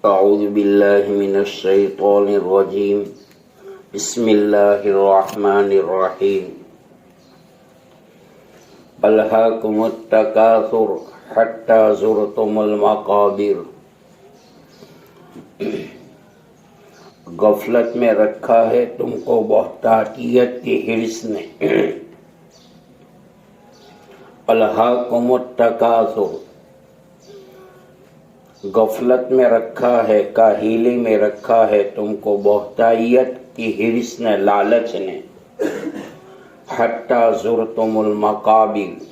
اعوذ باللہ من الشیطان الرجیم بسم اللہ الرحمن الرحیم الہاکم التکاثر حتی زرتم المقابر۔ غفلت میں رکھا ہے تم کو بہتاتیت کی حرص نے۔ الہاکم التکاثر، غفلت میں رکھا ہے، کاہلی میں رکھا ہے تم کو بہتائیت کی حرص نے، لالچ نے۔ حتی زرتم المقابر،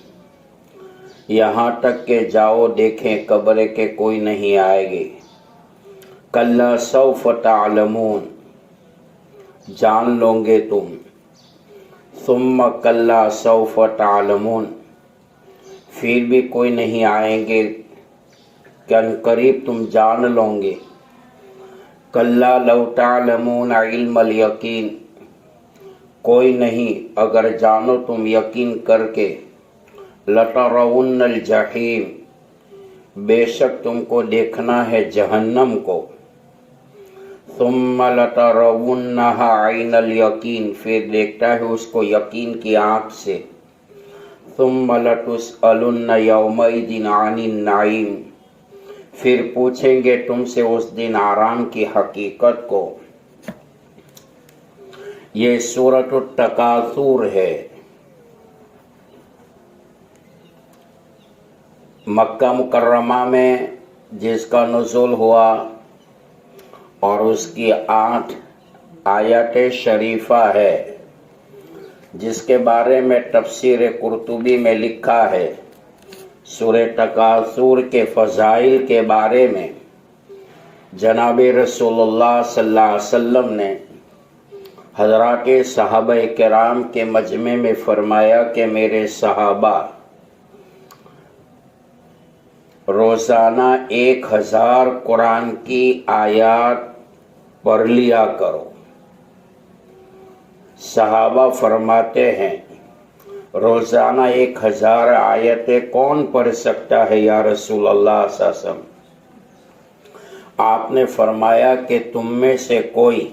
یہاں تک کہ جاؤ دیکھیں قبر کے کوئی نہیں آئے گے۔ کلا سوف تعلمون، جان لو گے تم۔ ثم کلا سوف تعلمون، پھر بھی کوئی نہیں آئیں گے، قریب تم جان لو گے۔ کلا لو تعلمون علم الیقین، کوئی نہیں اگر جانو تم یقین کر کے۔ لترون الجحیم، بے شک تم کو دیکھنا ہے جہنم کو۔ ثم لترونها عین الیقین، پھر دیکھتا ہے اس کو یقین کی آنکھ سے۔ ثم لتسألن یومئذ عن النعیم، پھر پوچھیں گے تم سے اس دن آرام کی حقیقت کو۔ یہ سورۃ التکاثر ہے، مکہ مکرمہ میں جس کا نزول ہوا، اور اس کی 8 آیات شریفہ ہے، جس کے بارے میں تفسیر قرطبی میں لکھا ہے۔ سورہ تکاثر کے فضائل کے بارے میں جناب رسول اللہ صلی اللہ علیہ وسلم نے حضرات صحابہ کرام کے مجمع میں فرمایا کہ میرے صحابہ روزانہ 1000 قرآن کی آیات پڑھ لیا کرو۔ صحابہ فرماتے ہیں روزانہ 1000 آیتیں کون پڑھ سکتا ہے یا رسول اللہ صلی اللہ علیہ وسلم؟ آپ نے فرمایا کہ تم میں سے کوئی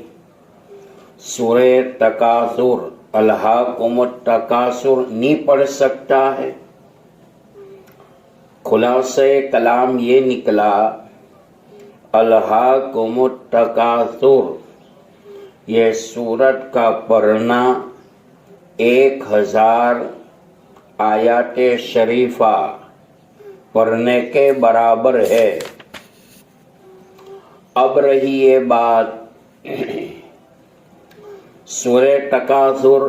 سورہ تکاثر، الہاکم التکاثر نہیں پڑھ سکتا ہے؟ خلاصہ کلام یہ نکلا، الہاکم التکاثر یہ سورت کا پڑھنا 1000 آیات شریفہ پڑھنے کے برابر ہے۔ اب رہی یہ بات، سورہ تکاثر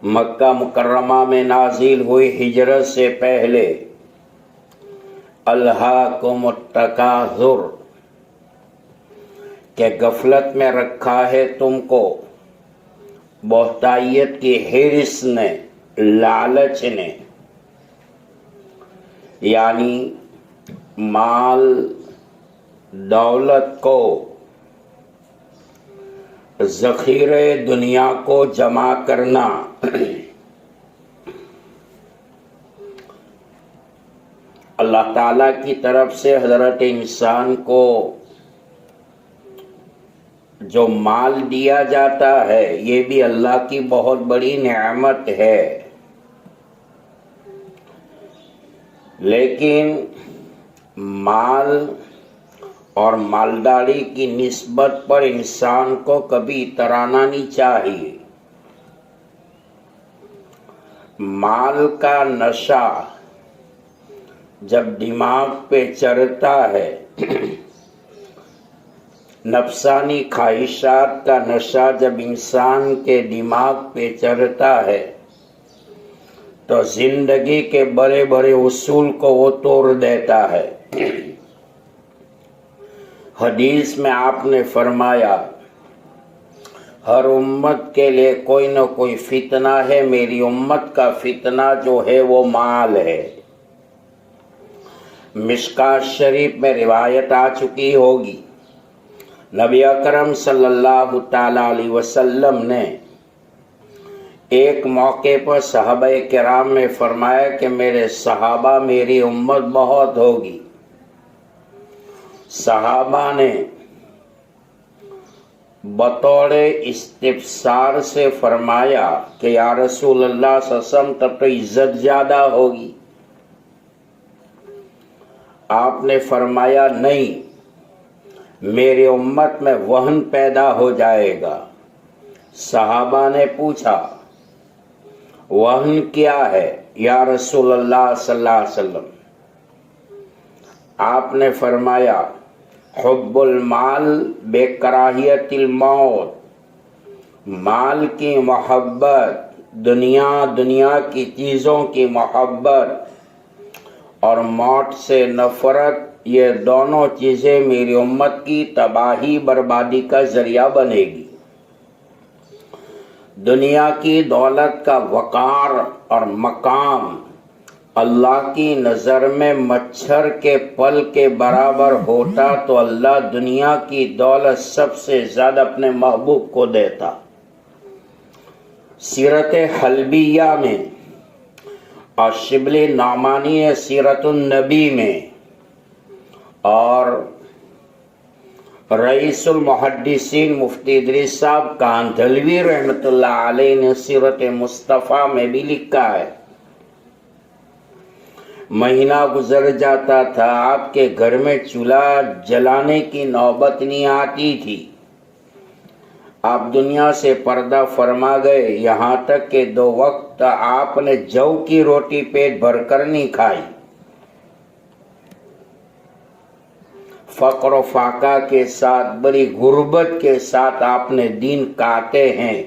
مکہ مکرمہ میں نازل ہوئی ہجرت سے پہلے۔ الہاکم التکاثر کہ غفلت میں رکھا ہے تم کو بہتائیت کی حرص نے، لالچ نے، یعنی مال دولت کو، ذخیرے دنیا کو جمع کرنا۔ اللہ تعالیٰ کی طرف سے حضرت انسان کو جو مال دیا جاتا ہے یہ بھی اللہ کی بہت بڑی نعمت ہے، لیکن مال اور مالداری کی نسبت پر انسان کو کبھی اترانا نہیں چاہیے۔ مال کا نشہ جب دماغ پہ چڑھتا ہے، نفسانی خواہشات کا نشہ جب انسان کے دماغ پہ چڑھتا ہے تو زندگی کے بڑے بڑے اصول کو وہ توڑ دیتا ہے۔ حدیث میں آپ نے فرمایا ہر امت کے لیے کوئی نہ کوئی فتنہ ہے، میری امت کا فتنہ جو ہے وہ مال ہے۔ مشکوٰۃ شریف میں روایت آ چکی ہوگی، نبی اکرم صلی اللہ تعالی علیہ وسلم نے ایک موقع پر صحابہ کرام میں فرمایا کہ میرے صحابہ، میری امت بہت ہوگی، صحابہ نے بطور استفسار سے فرمایا کہ یا رسول اللہ صلی اللہ علیہ وسلم تب تو عزت زیادہ ہوگی. آپ نے فرمایا نہیں، میری امت میں وہن پیدا ہو جائے گا. صحابہ نے پوچھا وہن کیا ہے یا رسول اللہ صلی اللہ علیہ وسلم؟ آپ نے فرمایا حب المال بے کراہیت الموت، مال کی محبت، دنیا کی چیزوں کی محبت اور موت سے نفرت، یہ دونوں چیزیں میری امت کی تباہی بربادی کا ذریعہ بنے گی. دنیا کی دولت کا وقار اور مقام اللہ کی نظر میں مچھر کے پل کے برابر ہوتا تو اللہ دنیا کی دولت سب سے زیادہ اپنے محبوب کو دیتا. سیرت حلبیہ میں اور شبلی نعمانی سیرت النبی میں اور رئیس المحدثین مفتی ادریس صاحب کاندھلوی رحمۃ اللہ علیہ نے سیرت مصطفیٰ میں بھی لکھا ہے. مہینہ گزر جاتا تھا، آپ کے گھر میں چولہا جلانے کی نوبت نہیں آتی تھی. آپ دنیا سے پردہ فرما گئے، یہاں تک کہ 2 وقت آپ نے جو کی روٹی پیٹ بھر کر نہیں کھائی. فقر و فاقہ کے ساتھ، بڑی غربت کے ساتھ آپ نے دین کاٹے ہیں.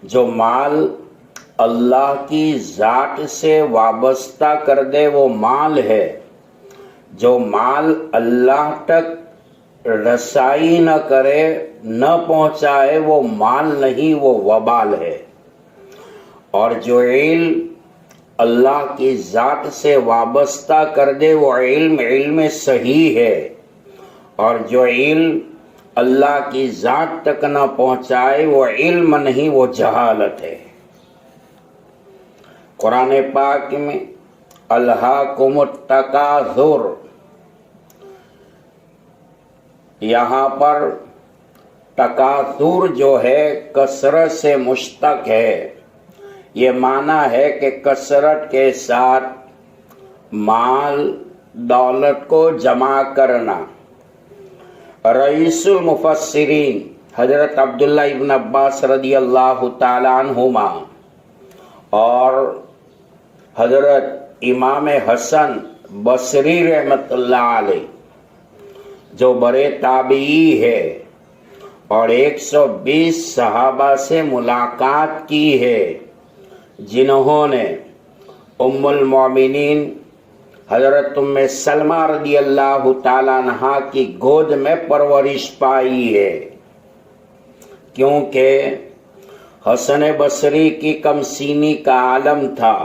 جو مال اللہ کی ذات سے وابستہ کر دے وہ مال ہے، جو مال اللہ تک رسائی نہ کرے، نہ پہنچائے، وہ مال نہیں، وہ وبال ہے. اور جو علم اللہ کی ذات سے وابستہ کر دے وہ علم صحیح ہے، اور جو علم اللہ کی ذات تک نہ پہنچائے وہ علم نہیں، وہ جہالت ہے. قرآن پاک میں الہاکم التکاثر، یہاں پر تکاثر جو ہے کثرت سے مشتق ہے. یہ معنی ہے کہ کثرت کے ساتھ مال دولت کو جمع کرنا. رئیس المفسرین حضرت عبداللہ ابن عباس رضی اللہ تعالی عنہما اور حضرت امام حسن بصری رحمت اللہ علیہ جو بڑے تابعی ہے اور 120 صحابہ سے ملاقات کی ہے، جنہوں نے ام المومنین حضرت ام سلمہ رضی اللہ تعالیٰ عنہا کی گود میں پرورش پائی ہے. کیونکہ حسن بصری کی کم سینی کا عالم تھا.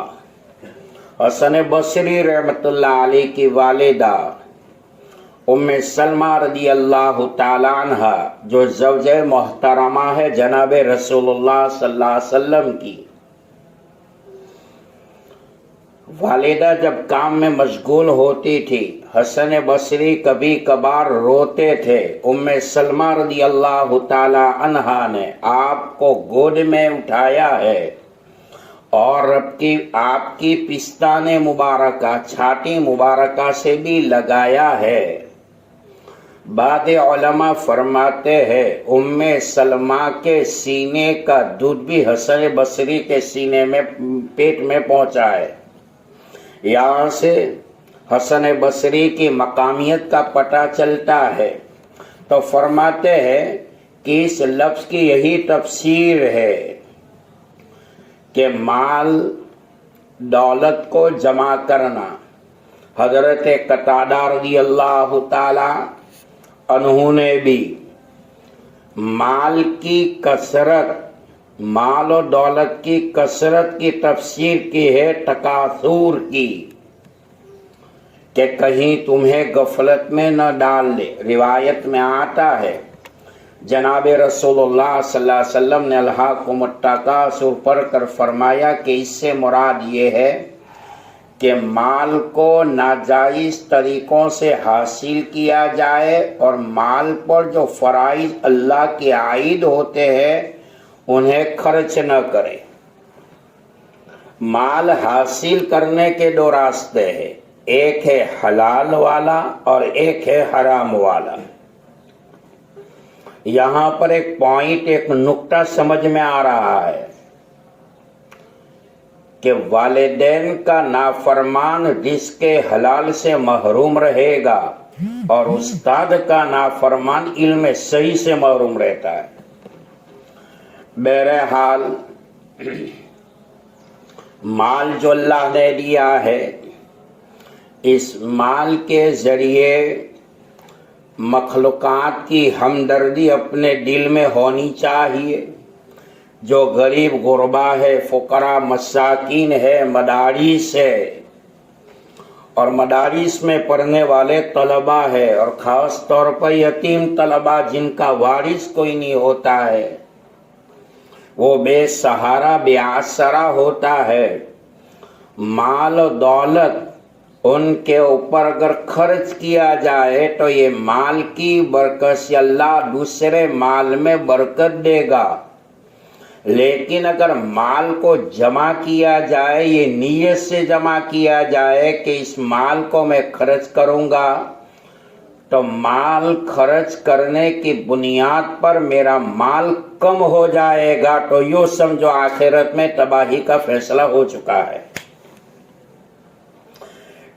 حسن بصری رحمت اللہ علیہ کی والدہ ام سلمہ رضی اللہ تعالی عنہ جو زوجہ محترمہ ہے جناب رسول اللہ صلی اللہ علیہ وسلم کی، والدہ جب کام میں مشغول ہوتی تھی حسن بصری کبھی کبھار روتے تھے. ام سلمہ رضی اللہ تعالی عنہا نے آپ کو گود میں اٹھایا ہے اور آپ کی پستان مبارکہ چھاتی مبارکہ سے بھی لگایا ہے. بعض علماء فرماتے ہیں ام سلمہ کے سینے کا دودھ بھی حسن بصری کے سینے میں پیٹ میں پہنچا ہے. یہاں سے حسن بصری کی مقامیت کا پتہ چلتا ہے. تو فرماتے ہیں کہ اس لفظ کی یہی تفسیر ہے کہ مال دولت کو جمع کرنا. حضرت قتادہ رضی اللہ تعالی عنہ نے بھی مال کی کثرت، مال و دولت کی کثرت کی تفسیر کی ہے تکاثر کی، کہ کہیں تمہیں غفلت میں نہ ڈال لے. روایت میں آتا ہے جناب رسول اللہ صلی اللہ علیہ وسلم نے الہاکم التکاثر پڑھ کر فرمایا کہ اس سے مراد یہ ہے کہ مال کو ناجائز طریقوں سے حاصل کیا جائے اور مال پر جو فرائض اللہ کے عائد ہوتے ہیں انہیں خرچ نہ کرے۔ مال حاصل کرنے کے دو راستے ہیں، ایک ہے حلال والا اور ایک ہے حرام والا۔ یہاں پر ایک پوائنٹ، ایک نقطہ سمجھ میں آ رہا ہے کہ والدین کا نافرمان رزق حلال سے محروم رہے گا اور استاد کا نافرمان علم صحیح سے محروم رہتا ہے۔ بہرحال مال جو اللہ نے دیا ہے، اس مال کے ذریعے مخلوقات کی ہمدردی اپنے دل میں ہونی چاہیے۔ جو غریب غربا ہے، فقراء مساکین ہے، مدارس ہے اور مدارس میں پڑھنے والے طلبا ہے، اور خاص طور پر یتیم طلبا جن کا وارث کوئی نہیں ہوتا ہے، وہ بے سہارا بے آسرا ہوتا ہے۔ مال و دولت ان کے اوپر اگر خرچ کیا جائے تو یہ مال کی برکت سے اللہ دوسرے مال میں برکت دے گا، لیکن اگر مال کو جمع کیا جائے، یہ نیت سے جمع کیا جائے کہ اس مال کو میں خرچ کروں گا، تو مال خرچ کرنے کی بنیاد پر میرا مال کم ہو جائے گا، تو یوں سمجھو آخرت میں تباہی کا فیصلہ ہو چکا ہے۔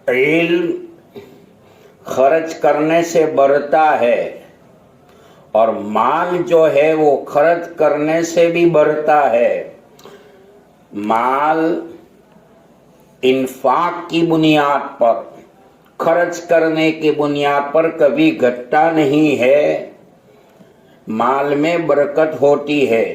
علم خرچ کرنے سے بڑھتا ہے اور مال جو ہے وہ خرچ کرنے سے بھی بڑھتا ہے۔ مال انفاق کی بنیاد پر، خرچ کرنے کی بنیاد پر کبھی گھٹتا نہیں ہے، مال میں برکت ہوتی ہے۔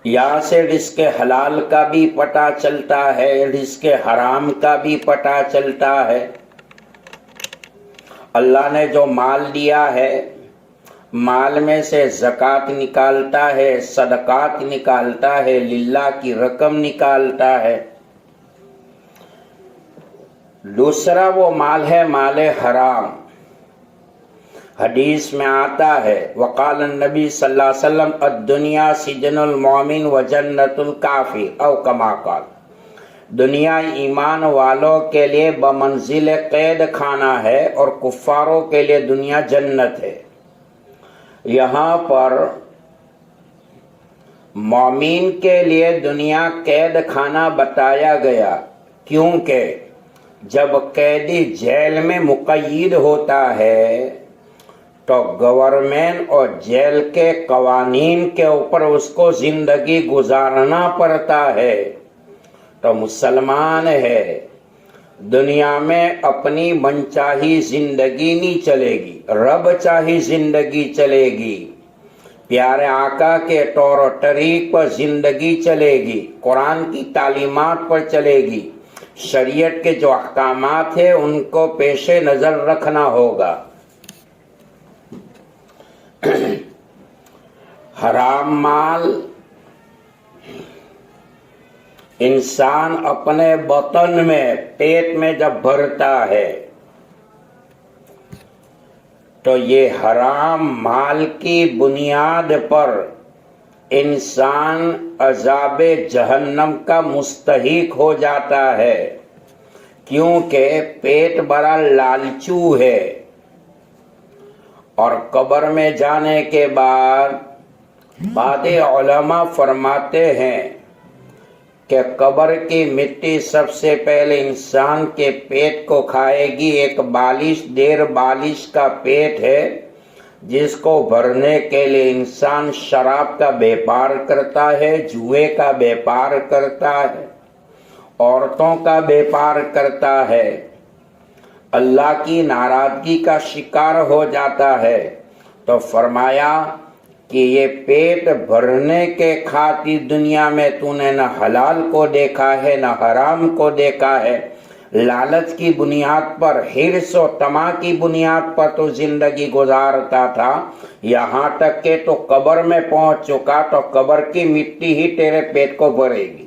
یہاں سے رزق حلال کا بھی پتہ چلتا ہے، رزق حرام کا بھی پتہ چلتا ہے۔ اللہ نے جو مال دیا ہے، مال میں سے زکوٰۃ نکالتا ہے، صدقات نکالتا ہے، للہ کی رقم نکالتا ہے۔ دوسرا وہ مال ہے مال حرام۔ حدیث میں آتا ہے، وقال النبی صلی اللہ علیہ وسلم الدنیا سجن المؤمن و جنت الکافر او کما قال، دنیا ایمان والوں کے لیے بمنزل قید خانہ ہے اور کفاروں کے لیے دنیا جنت ہے۔ یہاں پر مومن کے لیے دنیا قید خانہ بتایا گیا، کیونکہ جب قیدی جیل میں مقید ہوتا ہے تو گورنمنٹ اور جیل کے قوانین کے اوپر اس کو زندگی گزارنا پڑتا ہے۔ تو مسلمان ہے، دنیا میں اپنی منچاہی زندگی نہیں چلے گی، رب چاہی زندگی چلے گی، پیارے آقا کے طور و طریق پر زندگی چلے گی، قرآن کی تعلیمات پر چلے گی، شریعت کے جو احکامات ہیں ان کو پیش نظر رکھنا ہوگا۔ حرام مال انسان اپنے بطن میں، پیٹ میں جب بھرتا ہے تو یہ حرام مال کی بنیاد پر انسان عذاب جہنم کا مستحق ہو جاتا ہے، کیونکہ پیٹ بڑا لالچو ہے۔ اور قبر میں جانے کے بعد بعض علماء فرماتے ہیں کہ قبر کی مٹی سب سے پہلے انسان کے پیٹ کو کھائے گی۔ ایک بالش، 1.5 بالش کا پیٹ ہے جس کو بھرنے کے لیے انسان شراب کا بیپار کرتا ہے، جوئے کا بیپار کرتا ہے، عورتوں کا بیپار کرتا ہے، اللہ کی ناراضگی کا شکار ہو جاتا ہے۔ تو فرمایا کہ یہ پیٹ بھرنے کے خاطر دنیا میں تو نے نہ حلال کو دیکھا ہے نہ حرام کو دیکھا ہے، لالچ کی بنیاد پر، حرص و طمع کی بنیاد پر تو زندگی گزارتا تھا، یہاں تک کہ تو قبر میں پہنچ چکا تو قبر کی مٹی ہی تیرے پیٹ کو بھرے گی۔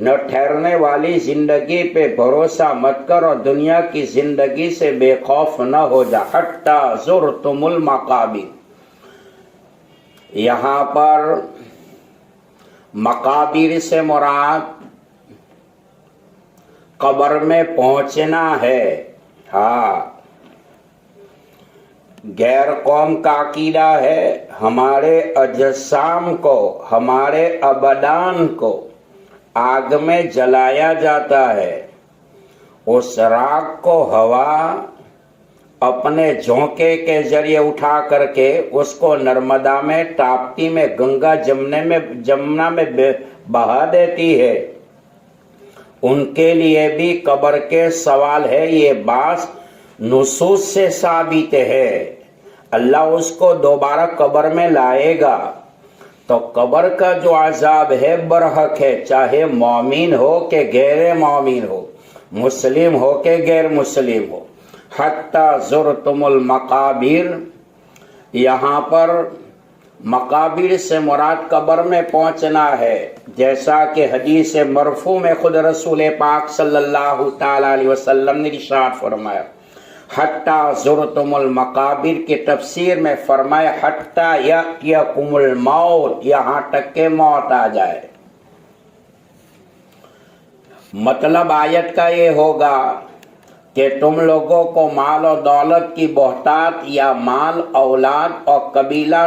نہ ٹھہرنے والی زندگی پہ بھروسہ مت کر اور دنیا کی زندگی سے بے خوف نہ ہو جا. حتی زرتم المقابر. یہاں پر مقابر سے مراد قبر میں پہنچنا ہے. ہاں، غیر قوم کا عقیدہ ہے ہمارے اجسام کو، ہمارے ابدان کو آگ میں جلایا جاتا ہے. اس راگ کو ہوا اپنے جھونکے کے ذریعے اٹھا کر کے اس کو نرمدا میں، تاپتی میں، گنگا، جمنا میں بہا دیتی ہے. ان کے لیے بھی قبر کے سوال ہے. یہ بات نصوص سے ثابت ہے. اللہ اس کو دوبارہ قبر میں لائے گا. تو قبر کا جو عذاب ہے برحق ہے، چاہے مومن ہو کہ غیر مومن ہو، مسلم ہو کہ غیر مسلم ہو. حتی زرتم المقابر. یہاں پر مقابر سے مراد قبر میں پہنچنا ہے، جیسا کہ حدیث مرفوع میں خود رسول پاک صلی اللہ تعالی علیہ وسلم نے ارشاد فرمایا. حتی زرتم المقابر کی تفسیر میں فرمایا حتی یأتیکم الموت، یہاں تک کہ موت آ جائے. مطلب آیت کا یہ ہوگا کہ تم لوگوں کو مال و دولت کی بہتات یا مال، اولاد اور قبیلہ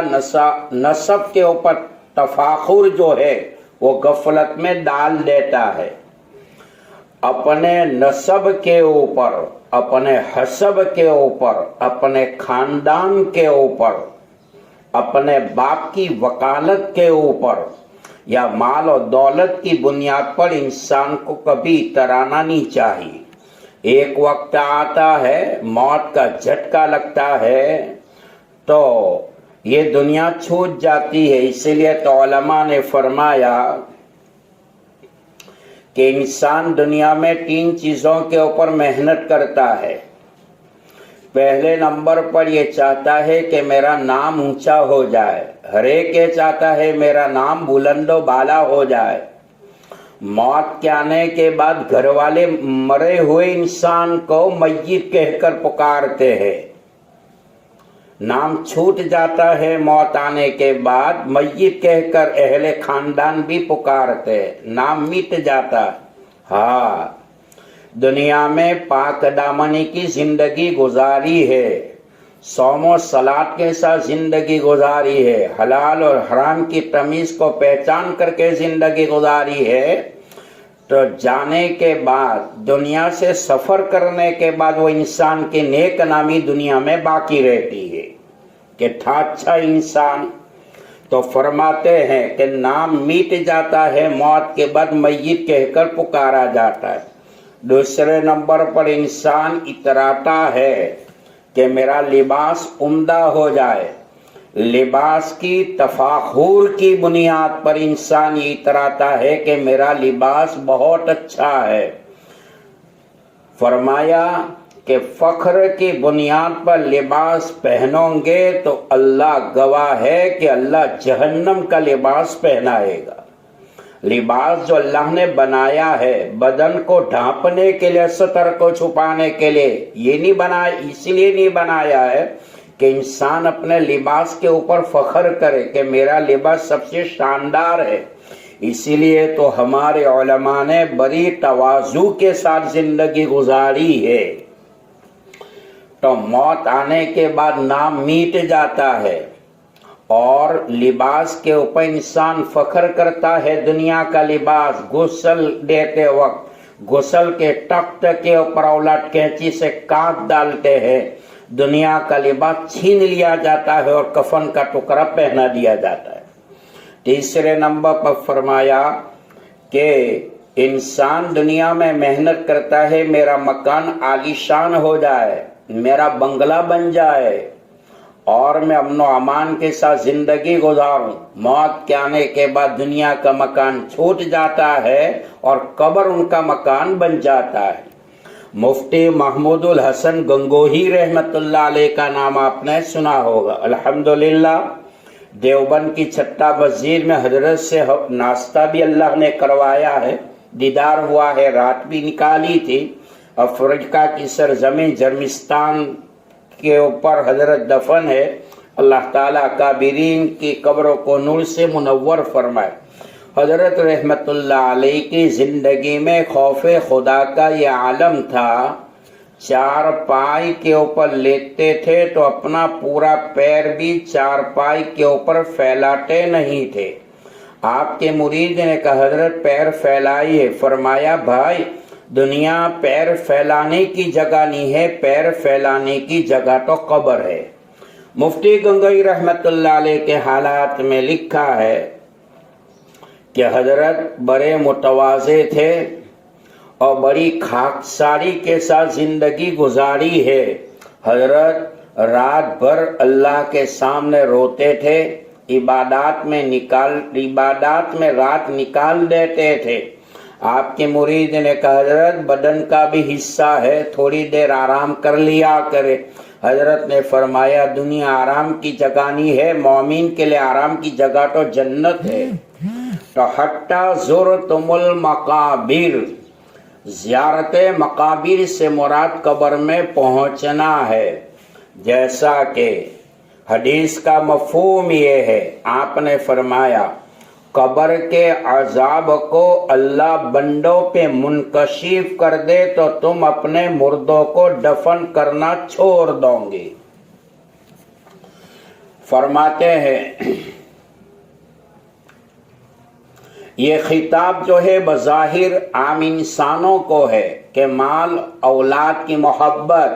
نسب کے اوپر تفاخر جو ہے وہ غفلت میں ڈال دیتا ہے. اپنے نسب کے اوپر، اپنے حسب کے اوپر، اپنے خاندان کے اوپر، اپنے باپ کی وکالت کے اوپر یا مال و دولت کی بنیاد پر انسان کو کبھی اترانا نہیں چاہیے. ایک وقت آتا ہے موت کا جھٹکا لگتا ہے تو یہ دنیا چھوٹ جاتی ہے. اسی لیے تو علماء نے فرمایا کہ انسان دنیا میں 3 چیزوں کے اوپر محنت کرتا ہے. پہلے نمبر پر یہ چاہتا ہے کہ میرا نام اونچا ہو جائے. ہر ایک یہ چاہتا ہے میرا نام بلند و بالا ہو جائے. موت کے آنے کے بعد گھر والے مرے ہوئے انسان کو میت کہہ کر پکارتے ہیں. نام چھوٹ جاتا ہے موت آنے کے بعد، میت کہہ کر اہل خاندان بھی پکارتے ہیں، نام مٹ جاتا. ہاں، دنیا میں پاک دامنی کی زندگی گزاری ہے، صوم و صلات کے ساتھ زندگی گزاری ہے، حلال اور حرام کی تمیز کو پہچان کر کے زندگی گزاری ہے. تو جانے کے بعد، دنیا سے سفر کرنے کے بعد وہ انسان کی نیک نامی دنیا میں باقی رہتی ہے کہ تھا اچھا انسان. تو فرماتے ہیں کہ نام میٹ جاتا ہے، موت کے بعد میت کہہ کر پکارا جاتا ہے. دوسرے نمبر پر انسان اتراتا ہے کہ میرا لباس عمدہ ہو جائے. لباس کی تفاخر کی بنیاد پر انسان یہ اتراتا ہے کہ میرا لباس بہت اچھا ہے. فرمایا کہ فخر کی بنیاد پر لباس پہنو گے تو اللہ گواہ ہے کہ اللہ جہنم کا لباس پہنائے گا. لباس جو اللہ نے بنایا ہے بدن کو ڈھانپنے کے لیے، ستر کو چھپانے کے لیے، یہ نہیں بنایا، اس لیے نہیں بنایا ہے کہ انسان اپنے لباس کے اوپر فخر کرے کہ میرا لباس سب سے شاندار ہے. اسی لیے تو ہمارے علماء نے بڑی تواضع کے ساتھ زندگی گزاری ہے. تو موت آنے کے بعد نام میٹ جاتا ہے اور لباس کے اوپر انسان فخر کرتا ہے. دنیا کا لباس غسل دیتے وقت غسل کے تخت کے اوپر اولاد کینچی سے کاٹ ڈالتے ہیں، دنیا کا لباس چھین لیا جاتا ہے اور کفن کا ٹکڑا پہنا دیا جاتا ہے. تیسرے نمبر پر فرمایا کہ انسان دنیا میں محنت کرتا ہے میرا مکان عالیشان ہو جائے، میرا بنگلہ بن جائے اور میں امن و امان کے ساتھ زندگی گزاروں. موت کے آنے کے بعد دنیا کا مکان چھوٹ جاتا ہے اور قبر ان کا مکان بن جاتا ہے. مفتی محمود الحسن گنگوہی رحمت اللہ علیہ کا نام آپ نے سنا ہوگا. الحمدللہ دیوبند کی چھٹا بزیر میں حضرت سے ناشتہ بھی اللہ نے کروایا ہے. دیدار ہوا ہے، رات بھی نکالی تھی۔ افریقہ کی سرزمین جرمستان کے اوپر حضرت دفن ہے۔ اللہ تعالیٰ کابرین کی قبروں کو نور سے منور فرمائے۔ حضرت رحمت اللہ علیہ کی زندگی میں خوف خدا کا یہ عالم تھا، چار پائی کے اوپر لیٹتے تھے تو اپنا پورا پیر بھی چار پائی کے اوپر پھیلاتے نہیں تھے۔ آپ کے مرید نے کہا حضرت پیر پھیلائیے، فرمایا بھائی دنیا پیر پھیلانے کی جگہ نہیں ہے، پیر پھیلانے کی جگہ تو قبر ہے۔ مفتی گنگوئی رحمت اللہ علیہ کے حالات میں لکھا ہے کہ حضرت بڑے متواضع تھے اور بڑی خاکساری کے ساتھ زندگی گزاری ہے۔ حضرت رات بھر اللہ کے سامنے روتے تھے، عبادات میں رات نکال دیتے تھے۔ آپ کے مرید نے کہا حضرت بدن کا بھی حصہ ہے، تھوڑی دیر آرام کر لیا کرے۔ حضرت نے فرمایا دنیا آرام کی جگہ نہیں ہے، مومن کے لیے آرام کی جگہ تو جنت ہے۔ تو حتی زرتم المقابر، زیارت مقابر سے مراد قبر میں پہنچنا ہے۔ جیسا کہ حدیث کا مفہوم یہ ہے، آپ نے فرمایا قبر کے عذاب کو اللہ بندوں پہ منکشف کر دے تو تم اپنے مردوں کو دفن کرنا چھوڑ دو گے۔ فرماتے ہیں یہ خطاب جو ہے بظاہر عام انسانوں کو ہے کہ مال اولاد کی محبت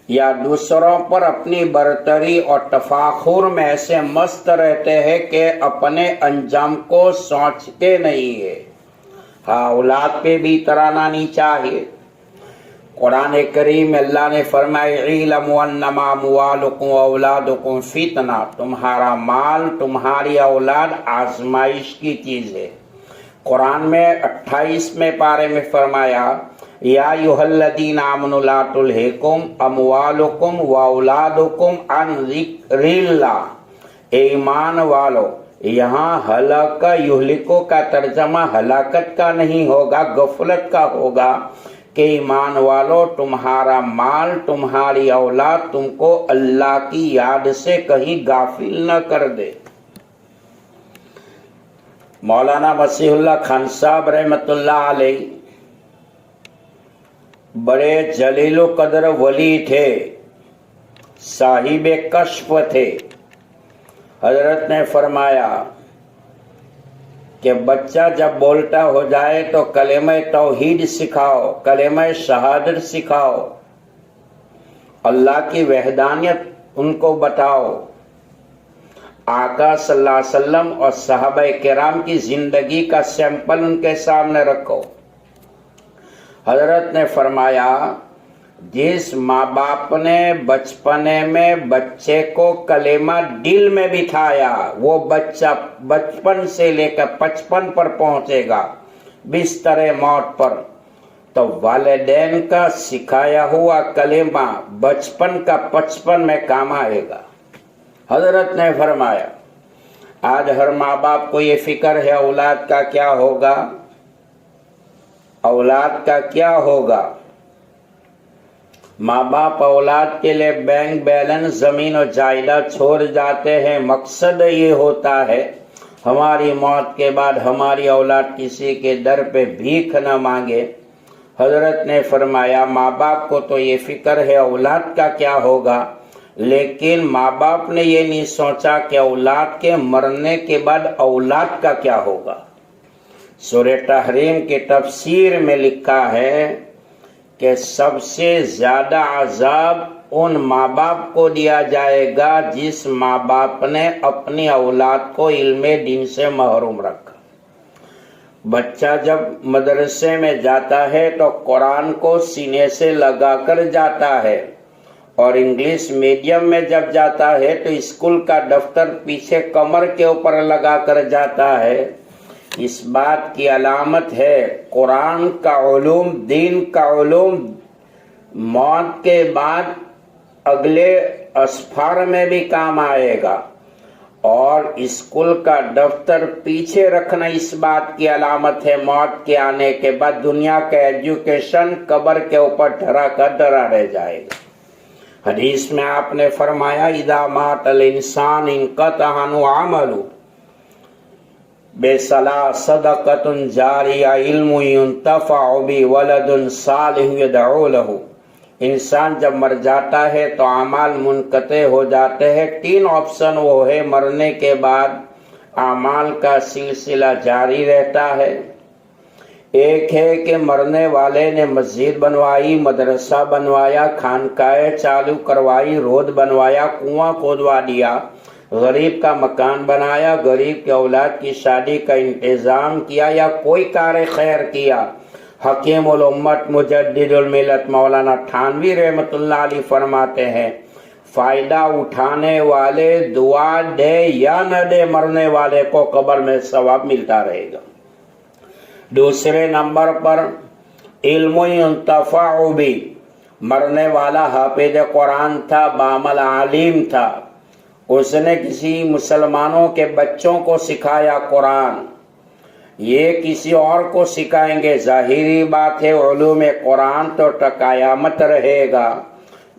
یا دوسروں پر اپنی برتری اور تفاخر میں ایسے مست رہتے ہیں کہ اپنے انجام کو سوچتے نہیں ہے۔ ہاں اولاد پہ بھی اترانا نہیں چاہیے۔ قرآن کریم میں اللہ نے فرمایا اعلموا انما اموالکم واولادکم فتنہ، تمہارا مال تمہاری اولاد آزمائش کی چیز ہے۔ قرآن میں 28ویں پارے میں فرمایا یا ایھا الذین آمنوا لا تلھکم اموالکم واولادکم عن ذکر اللہ، اے ایمان والو، یہاں ہلاک یہلکو کا ترجمہ ہلاکت کا نہیں ہوگا، غفلت کا ہوگا کہ ایمان والو تمہارا مال تمہاری اولاد تم کو اللہ کی یاد سے کہیں غافل نہ کر دے۔ مولانا مسیح اللہ خان صاحب رحمت اللہ علیہ بڑے جلیل و قدر ولی تھے، صاحب کشف تھے۔ حضرت نے فرمایا کہ بچہ جب بولتا ہو جائے تو کلمہ توحید سکھاؤ، کلمہ شہادت سکھاؤ، اللہ کی وحدانیت ان کو بتاؤ، آقا صلی اللہ علیہ وسلم اور صحابہ کرام کی زندگی کا سیمپل ان کے سامنے رکھو۔ حضرت نے فرمایا جس ماں باپ نے بچپنے میں بچے کو کلمہ دل میں بٹھایا وہ بچہ بچپن سے لے کر 55 پر پہنچے گا بستر موت پر، تو والدین کا سکھایا ہوا کلمہ بچپن کا 55 میں کام آئے گا۔ حضرت نے فرمایا آج ہر ماں باپ کو یہ فکر ہے اولاد کا کیا ہوگا، اولاد کا کیا ہوگا۔ ماں باپ اولاد کے لیے بینک بیلنس زمین و جائیداد چھوڑ جاتے ہیں، مقصد یہ ہوتا ہے ہماری موت کے بعد ہماری اولاد کسی کے در پہ بھیک نہ مانگے۔ حضرت نے فرمایا ماں باپ کو تو یہ فکر ہے اولاد کا کیا ہوگا، لیکن ماں باپ نے یہ نہیں سوچا کہ اولاد کے مرنے کے بعد اولاد کا کیا ہوگا۔ سورہ تحریم کی تفسیر میں لکھا ہے کہ سب سے زیادہ عذاب ان ماں باپ کو دیا جائے گا جس ماں باپ نے اپنی اولاد کو علم دین سے محروم رکھا۔ بچہ جب مدرسے میں جاتا ہے تو قرآن کو سینے سے لگا کر جاتا ہے، اور انگلش میڈیم میں جب جاتا ہے تو اسکول کا دفتر پیچھے کمر کے اوپر لگا کر جاتا ہے۔ اس بات کی علامت ہے قرآن کا علوم، دین کا علوم موت کے بعد اگلے اسفار میں بھی کام آئے گا۔ اور اسکول کا دفتر پیچھے رکھنا اس بات کی علامت ہے موت کے آنے کے بعد دنیا کا ایجوکیشن قبر کے اوپر ڈھرا کر ڈرا رہ جائے گا۔ حدیث میں آپ نے فرمایا اذا مات الانسان انقطع عنہ عملہ بصلاۃ صدقۃ جاریہ علم ينتفع بہ ولد صالح يدعو لہ۔ انسان جب مر جاتا ہے تو اعمال منقطع ہو جاتے ہیں۔ تین آپشن وہ ہے مرنے کے بعد اعمال کا سلسلہ جاری رہتا ہے۔ ایک ہے کہ مرنے والے نے مسجد بنوائی، مدرسہ بنوایا، خانقاہیں چالو کروائی، رود بنوایا، کنواں کھودوا دیا، غریب کا مکان بنایا، غریب کے اولاد کی شادی کا انتظام کیا، یا کوئی کار خیر کیا۔ حکیم الامت مجدد الملت مولانا تھانوی رحمۃ اللہ علیہ فرماتے ہیں فائدہ اٹھانے والے دعا دے یا نہ دے مرنے والے کو قبر میں ثواب ملتا رہے گا۔ دوسرے نمبر پر علم ينتفع بہ، مرنے والا حافظ قرآن تھا، بعمل عالم تھا، اس نے کسی مسلمانوں کے بچوں کو سکھایا قرآن، یہ کسی اور کو سکھائیں گے۔ ظاہری بات ہے علوم قرآن تو قیامت رہے گا،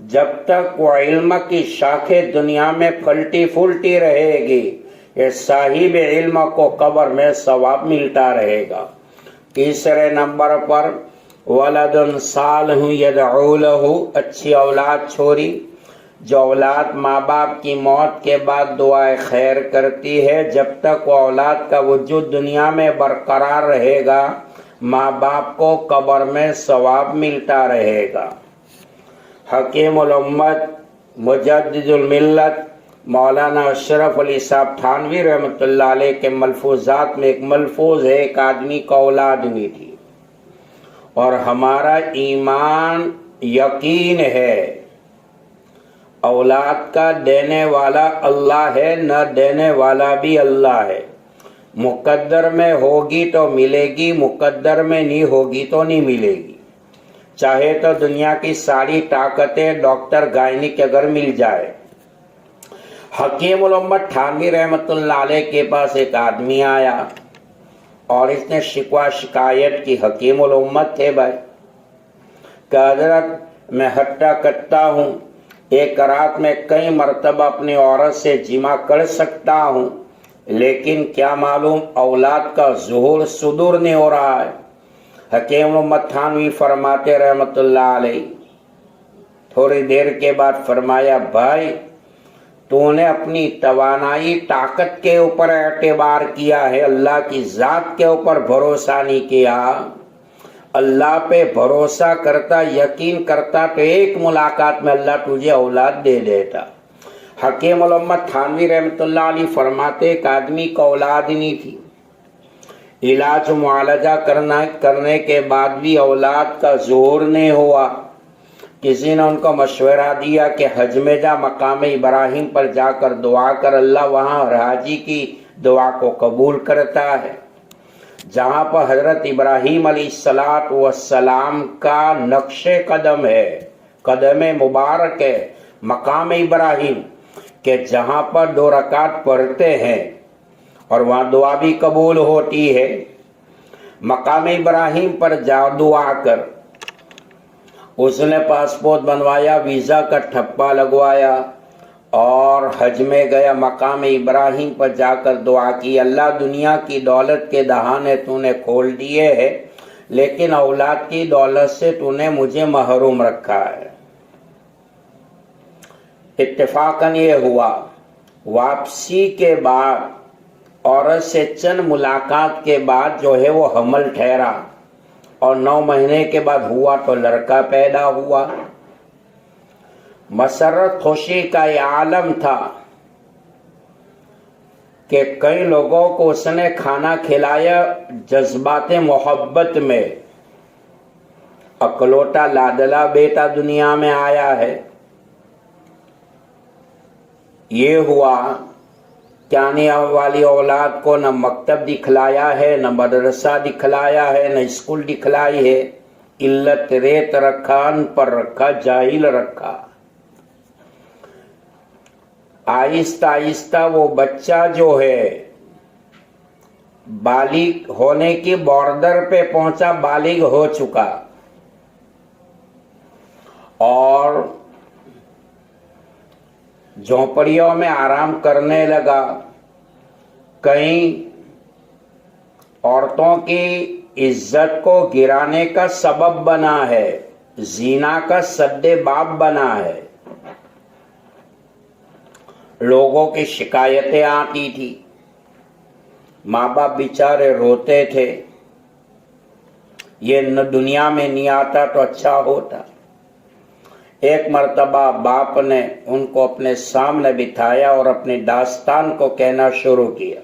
جب تک وہ علم کی شاخیں دنیا میں پھلتی پھولتی رہے گی، یہ صاحب علم کو قبر میں ثواب ملتا رہے گا۔ تیسرے نمبر پر ولد صالح یدعو لہ، اچھی اولاد چھوڑی، جو اولاد ماں باپ کی موت کے بعد دعائے خیر کرتی ہے، جب تک وہ اولاد کا وجود دنیا میں برقرار رہے گا ماں باپ کو قبر میں ثواب ملتا رہے گا۔ حکیم الامت مجدد الملت مولانا اشرف علی صاحب تھانوی رحمۃ اللہ علیہ کے ملفوظات میں ایک ملفوظ ہے ایک آدمی کو اولاد نہیں تھی، اور ہمارا ایمان یقین ہے اولاد کا دینے والا اللہ ہے، نہ دینے والا بھی اللہ ہے۔ مقدر میں ہوگی تو ملے گی، مقدر میں نہیں ہوگی تو نہیں ملے گی۔ چاہے تو دنیا کی ساری طاقتیں ڈاکٹر گائنک اگر مل جائے۔ حکیم الامت تھانوی رحمۃ اللہ علیہ کے پاس ایک آدمی آیا اور اس نے شکوہ شکایت کی، حکیم الامت تھے بھائی، کہ حضرت میں ہٹا کٹا ہوں، ایک رات میں کئی مرتبہ اپنی عورت سے جمع کر سکتا ہوں، لیکن کیا معلوم اولاد کا ظہور صدور نہیں ہو رہا ہے۔ حکیم الامت تھانوی فرماتے رحمت اللہ علیہ، تھوڑی دیر کے بعد فرمایا بھائی تو نے اپنی توانائی طاقت کے اوپر اعتبار کیا ہے، اللہ کی ذات کے اوپر بھروسہ نہیں کیا۔ اللہ پہ بھروسہ کرتا، یقین کرتا تو ایک ملاقات میں اللہ تجھے اولاد دے دیتا۔ حکیم الامت تھانوی رحمۃ اللہ علیہ فرماتے ایک آدمی کو اولاد نہیں تھی، علاج معالجہ کرنے کے بعد بھی اولاد کا ظہور نہیں ہوا۔ کسی نے ان کو مشورہ دیا کہ حج میں جا، مقام ابراہیم پر جا کر دعا کر، اللہ وہاں حاجی کی دعا کو قبول کرتا ہے۔ جہاں پر حضرت ابراہیم علیہ السلام کا نقش قدم ہے، قدم مبارک ہے، مقام ابراہیم کہ جہاں پر 2 رکعت پڑھتے ہیں اور وہاں دعا بھی قبول ہوتی ہے۔ مقام ابراہیم پر جا دعا کر۔ اس نے پاسپورٹ بنوایا، ویزا کا ٹھپا لگوایا اور حج میں گیا، مقام ابراہیم پر جا کر دعا کی، اللہ دنیا کی دولت کے دہانے تو نے کھول دیے ہیں، لیکن اولاد کی دولت سے تو نے مجھے محروم رکھا ہے۔ اتفاقاً یہ ہوا، واپسی کے بعد عورت سے چند ملاقات کے بعد جو ہے وہ حمل ٹھہرا، اور 9 مہینے کے بعد ہوا تو لڑکا پیدا ہوا۔ مسرت خوشی کا یہ عالم تھا کہ کئی لوگوں کو اس نے کھانا کھلایا جذبات محبت میں، اکلوٹا لادلا بیٹا دنیا میں آیا ہے۔ یہ ہوا کہ آنے والی اولاد کو نہ مکتب دکھلایا ہے، نہ مدرسہ دکھلایا ہے، نہ اسکول دکھلائی ہے، علت ریت رکھا، ان پر رکھا، جاہل رکھا۔ آہستہ آہستہ وہ بچہ جو ہے بالغ ہونے کی بارڈر پہ پہنچا، بالغ ہو چکا، اور جھونپڑیوں میں آرام کرنے لگا۔ کہیں عورتوں کی عزت کو گرانے کا سبب بنا ہے، زنا کا سد باب بنا ہے۔ لوگوں کی شکایتیں آتی تھی، ماں باپ بیچارے روتے تھے، یہ دنیا میں نہیں آتا تو اچھا ہوتا۔ ایک مرتبہ باپ نے ان کو اپنے سامنے بٹھایا اور اپنی داستان کو کہنا شروع کیا۔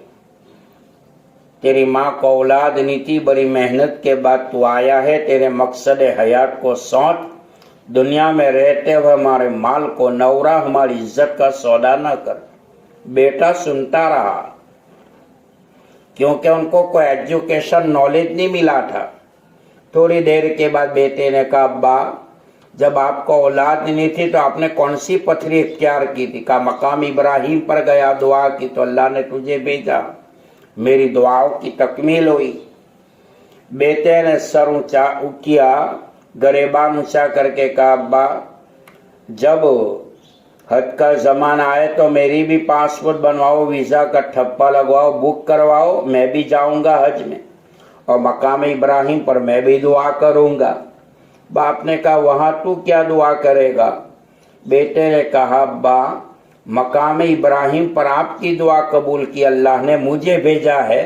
تیری ماں کو اولاد نہیں تھی، بڑی محنت کے بعد تو آیا ہے، تیرے مقصد حیات کو سوچ، دنیا میں رہتے ہوئے ہمارے مال کو نہ اڑا، ہماری عزت کا سودا نہ کر۔ بیٹا سنتا رہا، کیونکہ ان کو کوئی ایجوکیشن نالج نہیں ملا تھا۔ تھوڑی دیر کے بعد بیٹے نے کہا، ابا جب آپ کو اولاد نہیں تھی تو آپ نے کون سی پتھری اختیار کی تھی؟ کہا مقام ابراہیم پر گیا، دعا کی تو اللہ نے تجھے بھیجا، میری دعاؤں کی تکمیل ہوئی۔ بیٹے نے سر اونچا کیا، گریبان اونچا کر کے کہا، ابا جب حج کا زمانہ آئے تو میری بھی پاسپورٹ بنواؤ، ویزا کا ٹھپا لگواؤ، بک کرواؤ، میں بھی جاؤں گا حج میں، اور مقام ابراہیم پر میں بھی دعا کروں گا۔ باپ نے کہا وہاں تو کیا دعا کرے گا؟ بیٹے نے کہا ابا مقام ابراہیم پر آپ کی دعا قبول کی، اللہ نے مجھے بھیجا ہے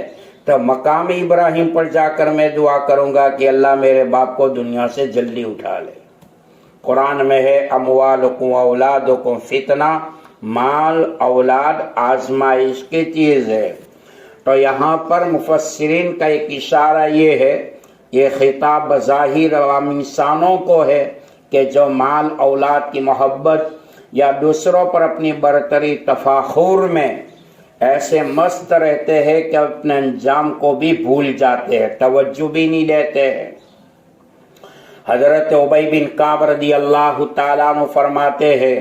تو مقام ابراہیم پر جا کر میں دعا کروں گا کہ اللہ میرے باپ کو دنیا سے جلدی اٹھا لے۔ قرآن میں ہے اموالکم اولادکم فتنہ، مال اولاد آزمائش کی چیز ہے۔ تو یہاں پر مفسرین کا ایک اشارہ یہ ہے، یہ خطاب بظاہر عام انسانوں کو ہے کہ جو مال اولاد کی محبت یا دوسروں پر اپنی برتری تفاخر میں ایسے مست رہتے ہیں کہ اپنے انجام کو بھی بھول جاتے ہیں، توجہ بھی نہیں دیتے ہیں۔ حضرت ابی بن کعب رضی اللہ تعالیٰ عنہ فرماتے ہیں،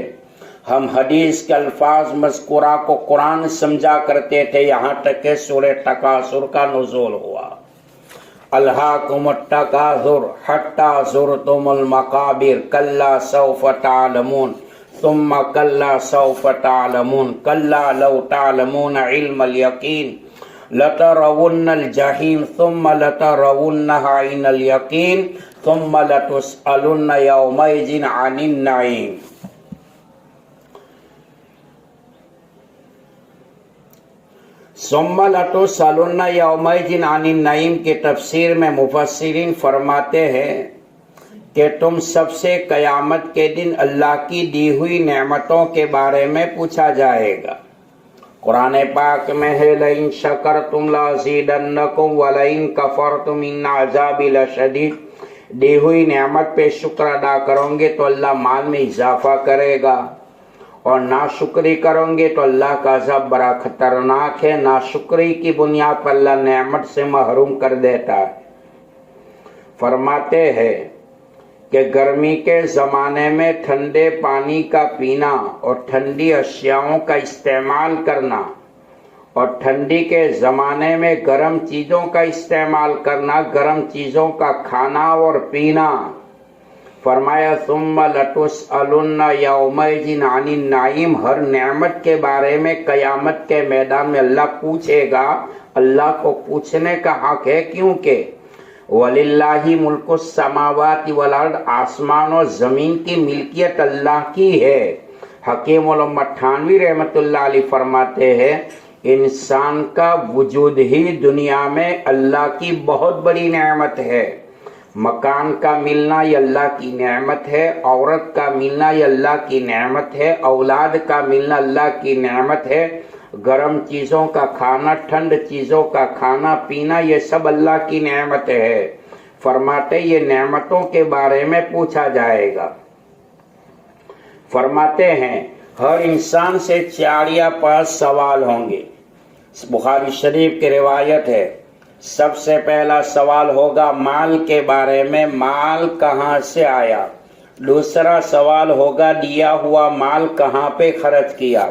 ہم حدیث کے الفاظ مذکورہ کو قرآن سمجھا کرتے تھے، یہاں تک کہ سورہ تکاثر کا نزول ہوا۔ الہاکم التکاثر حتی زرتم المقابر کلا سوف تعلمون ثم کلا سوف تعلمون کلا لو تعلمون علم الیقین لترون الجحیم ثم لترونها عین الیقین ثم لتسألن یومئذ عن النعیم۔ ثم لتسألن یومئذ عن النعیم کی تفسیر میں مفسرین فرماتے ہیں کہ تم سب سے قیامت کے دن اللہ کی دی ہوئی نعمتوں کے بارے میں پوچھا جائے گا۔ قرآن پاک میں ہے لئن شکرتم لازیدنکم ولئن کفرتم ان عذابی لشدید، دی ہوئی نعمت پہ شکر ادا کرو گے تو اللہ مال میں اضافہ کرے گا، اور ناشکری کرو گے تو اللہ کا عذاب بڑا خطرناک ہے۔ ناشکری کی بنیاد پر اللہ نعمت سے محروم کر دیتا ہے۔ فرماتے ہیں کہ گرمی کے زمانے میں ٹھنڈے پانی کا پینا اور ٹھنڈی اشیاؤں کا استعمال کرنا، اور ٹھنڈی کے زمانے میں گرم چیزوں کا استعمال کرنا، گرم چیزوں کا کھانا اور پینا۔ فرمایا ثم لتسألن یومئذ عن النعیم، ہر نعمت کے بارے میں قیامت کے میدان میں اللہ پوچھے گا۔ اللہ کو پوچھنے کا حق ہے، کیونکہ وَلِلَّهِ مُلْكُ السَّمَاوَاتِ وَالْأَرْضِ، آسمان اور زمین کی ملکیت اللہ کی ہے۔ حکیم علامہ تھانوی رحمۃ اللہ علیہ فرماتے ہیں انسان کا وجود ہی دنیا میں اللہ کی بہت بڑی نعمت ہے۔ مکان کا ملنا یہ اللہ کی نعمت ہے، عورت کا ملنا یہ اللہ کی نعمت ہے، اولاد کا ملنا اللہ کی نعمت ہے، گرم چیزوں کا کھانا، ٹھنڈ چیزوں کا کھانا پینا، یہ سب اللہ کی نعمت ہے۔ فرماتے یہ نعمتوں کے بارے میں پوچھا جائے گا۔ فرماتے ہیں ہر انسان سے 4 یا 5 سوال ہوں گے۔ بخاری شریف کی روایت ہے، سب سے پہلا سوال ہوگا مال کے بارے میں، مال کہاں سے آیا۔ دوسرا سوال ہوگا دیا ہوا مال کہاں پہ خرچ کیا۔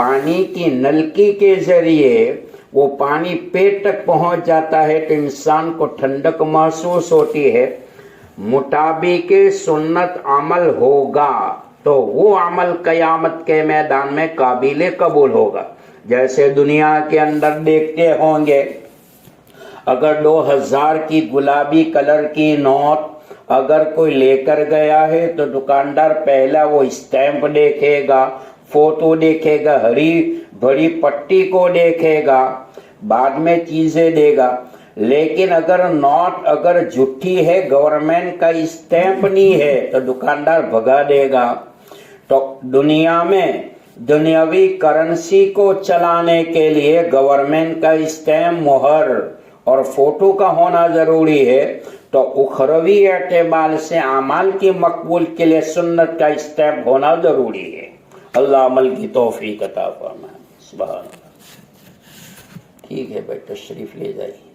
پانی کی نلکی کے ذریعے وہ پانی پیٹ تک پہنچ جاتا ہے تو انسان کو ٹھنڈک محسوس ہوتی ہے، مطابق سنت عمل ہوگا تو وہ عمل قیامت کے میدان میں قابل قبول ہوگا۔ جیسے دنیا کے اندر دیکھتے ہوں گے، اگر 2000 کی گلابی کلر کی نوٹ اگر کوئی لے کر گیا ہے تو دکاندار پہلا وہ اسٹیمپ دیکھے گا، فوٹو دیکھے گا، ہری بڑی پٹی کو دیکھے گا، بعد میں چیزیں دے گا۔ لیکن اگر نوٹ اگر جھوٹی ہے، گورنمنٹ کا اسٹیمپ نہیں ہے تو دکاندار بھگا دے گا۔ تو دنیا میں دنیاوی کرنسی کو چلانے کے لیے گورنمنٹ کا اسٹیمپ، مہر اور فوٹو کا ہونا ضروری ہے، تو اخروی اعتبار سے اعمال کی مقبول کے لیے سنت کا اسٹیمپ ہونا ضروری ہے۔ اللہ عمل کی توفیق عطا فرمائے۔ سبحان اللہ۔ ٹھیک ہے بھائی، تشریف لے جائیے۔